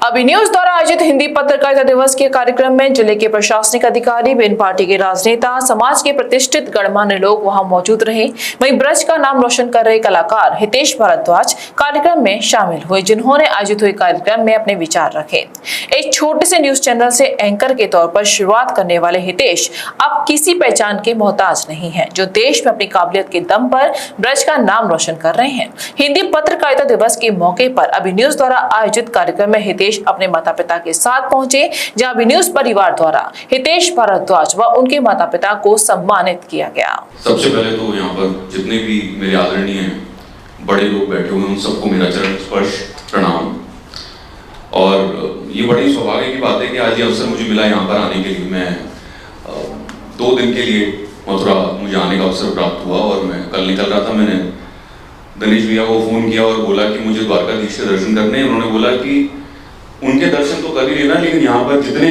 अभिन्यूज द्वारा आयोजित हिंदी पत्रकारिता दिवस के कार्यक्रम में जिले के प्रशासनिक अधिकारी, विभिन्न पार्टी के राजनेता, समाज के प्रतिष्ठित गणमान्य लोग वहां मौजूद रहे। वहीं ब्रज का नाम रोशन कर रहे कलाकार हितेश भारद्वाज कार्यक्रम में शामिल हुए, जिन्होंने आयोजित हुए कार्यक्रम में अपने विचार रखे। एक छोटे से न्यूज चैनल से एंकर के तौर पर शुरुआत करने वाले हितेश अब किसी पहचान के मोहताज नहीं है, जो देश में अपनी काबिलियत के दम पर ब्रज का नाम रोशन कर रहे हैं। हिंदी पत्रकारिता दिवस के मौके पर अभिन्यूज द्वारा आयोजित कार्यक्रम में हितेश अपने माता पिता के साथ पहुंचे, जहां अभिन्यूज परिवार द्वारा हितेश भारद्वाज व उनके माता पिता को सम्मानित किया गया। सबसे पहले तो यहाँ पर जितने भी मेरे आदरणीय बड़े लोग बैठे हुए हैं, उन सबको मेरा चरण स्पर्श प्रणाम। और ये बड़ी सौभाग्य की बात है कि आज ये अवसर मुझे मिला यहाँ पर आने के लिए। मैं 2 दिन के लिए मथुरा मुझे आने का अवसर प्राप्त हुआ और मैं कल निकल रहा था। मैंने दिनेश भैया को फ़ोन किया और बोला कि मुझे द्वारकाधीश के दर्शन करने हैं। उन्होंने बोला कि उनके दर्शन तो कर ही लेना, लेकिन यहाँ पर जितने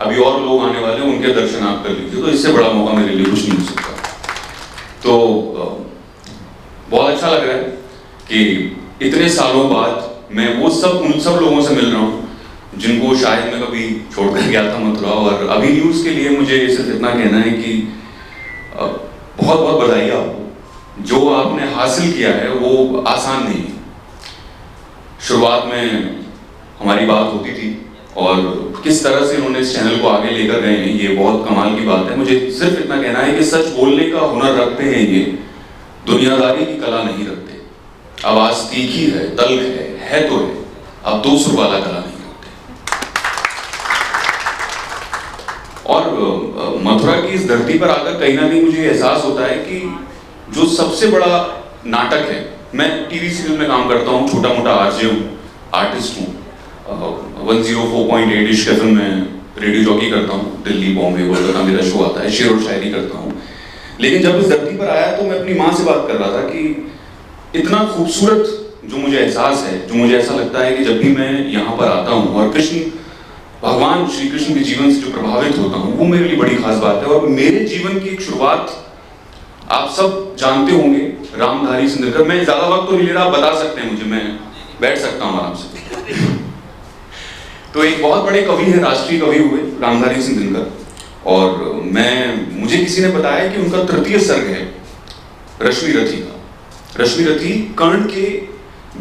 अभी और लोग आने वाले हैं उनके दर्शन आप कर लीजिए। तो इससे बड़ा मौका मेरे लिए कुछ नहीं हो सकता। तो बहुत अच्छा लग रहा है कि इतने सालों बाद मैं उन सब लोगों से मिल रहा हूँ जिनको शायद मैं कभी छोड़कर गया था मथुरा। और अभिन्यूज के लिए मुझे सिर्फ इतना कहना है कि बहुत बहुत बधाई आपको। जो आपने हासिल किया है वो आसान नहीं है। शुरुआत में हमारी बात होती थी और किस तरह से उन्होंने इस चैनल को आगे लेकर गए हैं, ये बहुत कमाल की बात है। मुझे सिर्फ इतना कहना है कि सच बोलने का हुनर रखते हैं, ये दुनियादारी की कला नहीं रखते। आवाज तीखी है, तल्ख है तो है, अब 2 सुर वाला कला नहीं रखते। और मथुरा की इस धरती पर आकर कहीं ना कहीं मुझे एहसास होता है कि जो सबसे बड़ा नाटक है, मैं टीवी सीरियल में काम करता हूँ, छोटा मोटा आरजे हूँ, आर्टिस्ट हूँ। 104.8 इश FM में रेडियो जॉकी करता हूँ, दिल्ली, बॉम्बे, कोलकाता मेरा शो आता है, शेर और शायरी करता हूँ। लेकिन जब इस धरती पर आया तो मैं अपनी माँ से बात कर रहा था कि इतना खूबसूरत जो मुझे एहसास है, जो मुझे ऐसा लगता है कि जब भी मैं यहाँ पर आता हूँ और भगवान श्री कृष्ण के जीवन से जो प्रभावित होता हूँ, वो मेरे लिए बड़ी खास बात है। और मेरे जीवन की एक शुरुआत आप सब जानते होंगे, रामधारी सिंह। मैं ज्यादा वक्त तो नहीं ले रहा, आप बता सकते हैं मुझे, मैं बैठ सकता हूँ आराम से। तो एक बहुत बड़े कवि हैं, राष्ट्रीय कवि हुए रामधारी सिंह दिनकर। और मुझे किसी ने बताया कि उनका 3य सर्ग है रश्मि रथी का। रश्मि रथी कर्ण के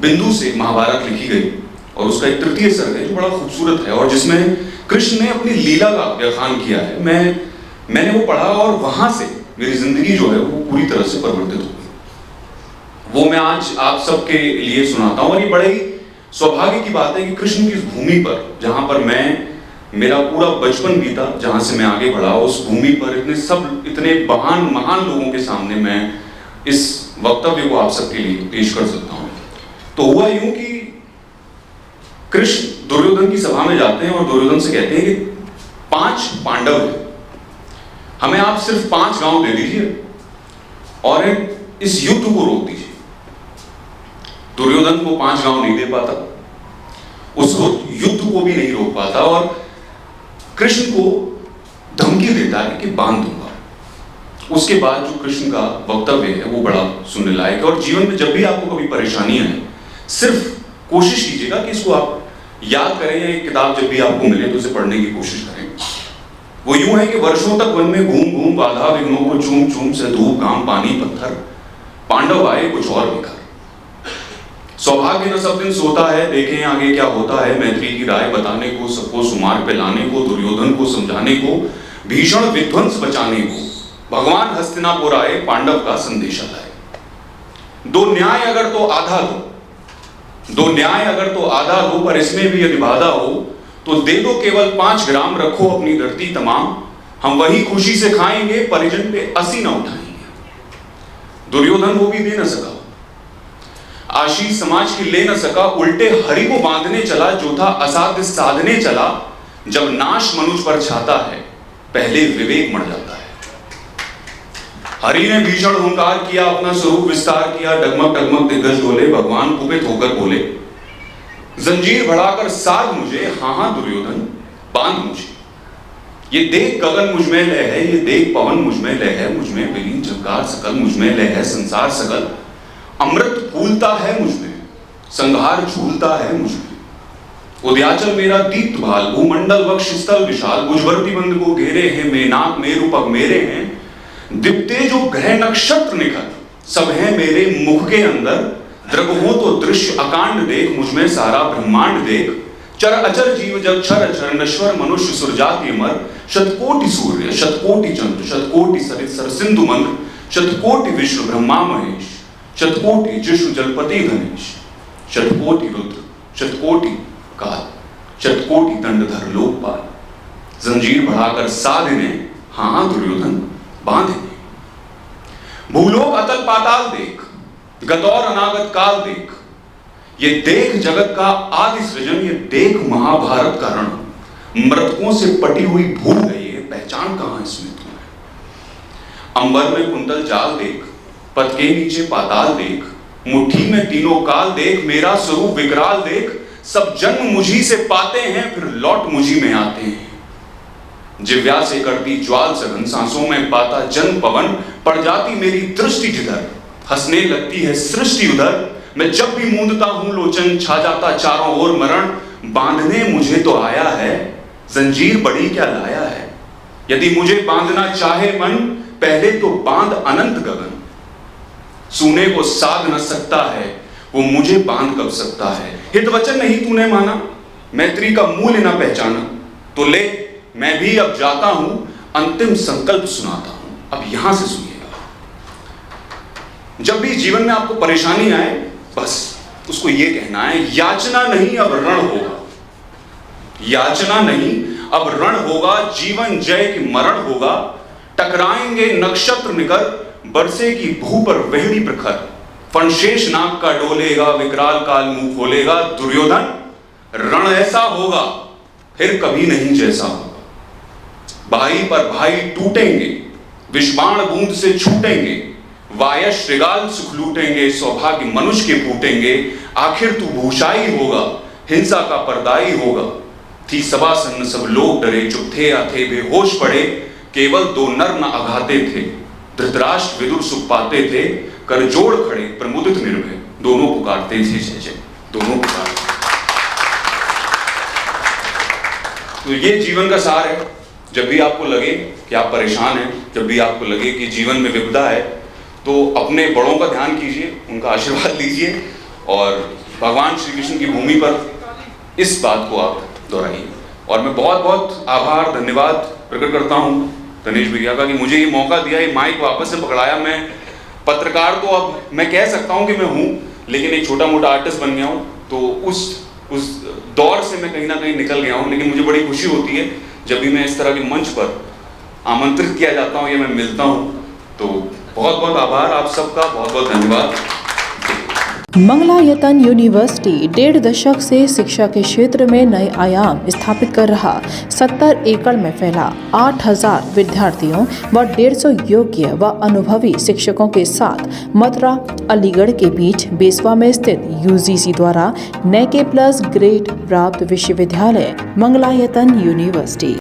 बिंदु से महाभारत लिखी गई और उसका एक 3य सर्ग है जो बड़ा खूबसूरत है और जिसमें कृष्ण ने अपनी लीला का व्याख्यान किया है। मैंने वो पढ़ा और वहां से मेरी जिंदगी जो है वो पूरी तरह से परिवर्तित हो गई। वो मैं आज आप सबके लिए सुनाता हूँ। और ये बड़े ही सौभाग्य की बात है कि कृष्ण की इस भूमि पर, जहां पर मेरा पूरा बचपन बीता, जहां से मैं आगे बढ़ा, उस भूमि पर इतने महान लोगों के सामने मैं इस वक्तव्य को आप सबके लिए पेश कर सकता हूं। तो हुआ यूं कि कृष्ण दुर्योधन की सभा में जाते हैं और दुर्योधन से कहते हैं कि 5 पांडव हैं, हमें आप सिर्फ 5 गांव दे दीजिए और इस युद्ध को रोक दीजिए। दुर्योधन को 5 गांव नहीं दे पाता, उस युद्ध को भी नहीं रोक पाता और कृष्ण को धमकी देता है कि बांध दूंगा। उसके बाद जो कृष्ण का वक्तव्य है वो बड़ा सुनने लायक है। और जीवन में जब भी आपको कभी परेशानियां हैं, सिर्फ कोशिश कीजिएगा कि इसको आप याद करें, या एक किताब जब भी आपको मिले तो उसे पढ़ने की कोशिश करें। वो यूं है कि वर्षों तक वन में घूम घूम बाधा विघ्नों को चूम चूम से धूप घाम पानी पत्थर, पांडव आए कुछ और बिखर। सौभाग्य न सब दिन सोता है, देखें आगे क्या होता है। मैत्री की राय बताने को, सबको सुमार पे लाने को, दुर्योधन को समझाने को, भीषण विध्वंस बचाने को, भगवान हस्तिनापुर आए, पांडव का संदेशा लाए। 2 न्याय अगर तो आधा दो, पर इसमें भी यदि बाधा हो तो दे दो केवल 5 ग्राम, रखो अपनी धरती तमाम, हम वही खुशी से खाएंगे, परिजन पे असी न उठाएंगे। दुर्योधन वो भी दे न सका, आशीष समाज की ले न सका, उल्टे हरि को बांधने चला, जो था असाध्य साधने चला। जब नाश मनुष्य पर छाता है, पहले विवेक मर जाता है। हरि ने भीषण हुंकार किया, अपना स्वरूप विस्तार किया, डगमग डगमग दिग्गज डोले, भगवान कुपित होकर बोले, जंजीर बढ़ाकर साध मुझे, हाँ दुर्योधन बांध मुझे। ये देख गगन मुझ में लय है, ये देख पवन मुझ में लय है, मुझ में विलीन झंकार सकल, मुझ में लय है संसार सकल। अमृत फूलता है मुझ में, संहार झूलता है मुझ में। उदयाचल मेरा दीप्त भाल, भूमंडल वक्ष स्थल विशाल, भुजवर्ती बंद को घेरे हैं मेनाक मेरु पग मेरे हैं। दिप्ते जो ग्रह नक्षत्र निखर, सब है मेरे मुख के अंदर। द्रग हो तो दृश्य अकांड देख, मुझमें सारा ब्रह्मांड देख। चर अचर जीव जग क्षर अचर, नश्वर मनुष्य सुरजाति अमर। शतकोटि सूर्य शतकोटि चंद्र, शतकोटि सरित सर सिंधु मंद्र। शतकोटि विष्णु ब्रह्मा महेश, शतकोटि जिष्णु जलपति गणेश। शतकोटि रुद्र शतकोटि काल, शतकोटि दंडधर लोकपाल। जंजीर बढ़ाकर साधने, हाँ दुर्योधन बांधने। भूलोक अतल पाताल देख, गत और अनागत काल देख। ये देख जगत का आदि सृजन, ये देख महाभारत का रण। मृतकों से पटी हुई भूल गई है, पहचान कहां इसमें तुम्हें। अंबर में कुंतल जाल देख, पद के नीचे पाताल देख। मुट्ठी में तीनों काल देख, मेरा स्वरूप विकराल देख। सब जन्म मुझी से पाते हैं, फिर लौट मुझी में आते हैं। जिव्या से करती ज्वाल सघन, सांसों में पाता जन्म पवन। पड़ जाती मेरी दृष्टि जिधर, हंसने लगती है सृष्टि उधर। मैं जब भी मूंदता हूं लोचन, छा जाता चारों ओर मरण। बांधने मुझे तो आया है, जंजीर बड़ी क्या लाया है। यदि मुझे बांधना चाहे मन, पहले तो बांध अनंत गगन। सूने को साध न सकता है, वो मुझे बांध कब सकता है। हित वचन नहीं तूने माना, मैत्री का मूल्य न पहचाना। तो ले मैं भी अब जाता हूं, अंतिम संकल्प सुनाता हूं। अब यहां से सुनिएगा। जब भी जीवन में आपको परेशानी आए, बस उसको ये कहना है, याचना नहीं अब रण होगा। याचना नहीं अब रण होगा, जीवन जय की मरण होगा। टकराएंगे नक्षत्र निकर, बरसेगी भू पर वहड़ी प्रखर। फणशेष नाग का डोलेगा, विकराल काल मुंह खोलेगा। दुर्योधन रण ऐसा होगा, फिर कभी नहीं जैसा होगा। भाई पर भाई टूटेंगे, विषबाण बूंद से छूटेंगे। वाय श्रृगाल सुख लूटेंगे, सौभाग्य मनुष्य के फूटेंगे। आखिर तू भूषाई होगा, हिंसा का परदाई होगा। थी सभा सन्न सब लोग डरे, चुप थे या थे बेहोश पड़े। केवल दो नर न अघाते थे, धृतराष्ट्र विदुर सुख पाते थे। कर जोड़ खड़े प्रमुदित निर्भय, दोनों पुकारते थे जय जय, दोनों पुकारते। तो ये जीवन का सार है। जब भी आपको लगे कि आप परेशान हैं, जब भी आपको लगे कि जीवन में विपदा है, तो अपने बड़ों का ध्यान कीजिए, उनका आशीर्वाद लीजिए और भगवान श्री कृष्ण की भूमि पर इस बात को आप दोहराइए। और मैं बहुत बहुत आभार धन्यवाद प्रकट करता हूँ तनेश भैया का कि मुझे ये मौका दिया, ये माइक वापस से पकड़ाया। मैं पत्रकार तो अब मैं कह सकता हूँ कि मैं हूँ, लेकिन एक छोटा मोटा आर्टिस्ट बन गया हूँ। तो उस दौर से मैं कहीं ना कहीं निकल गया हूँ। लेकिन मुझे बड़ी खुशी होती है जब भी मैं इस तरह के मंच पर आमंत्रित किया जाता हूँ या मैं मिलता हूँ। तो बहुत बहुत आभार आप सबका, बहुत बहुत धन्यवाद। मंगलायतन यूनिवर्सिटी 1.5 दशक से शिक्षा के क्षेत्र में नए आयाम स्थापित कर रहा। 70 एकड़ में फैला 8000 विद्यार्थियों व 150 योग्य व अनुभवी शिक्षकों के साथ मथुरा अलीगढ़ के बीच बेसवा में स्थित यूजीसी द्वारा NAAC+ ग्रेड प्राप्त विश्वविद्यालय मंगलायतन यूनिवर्सिटी।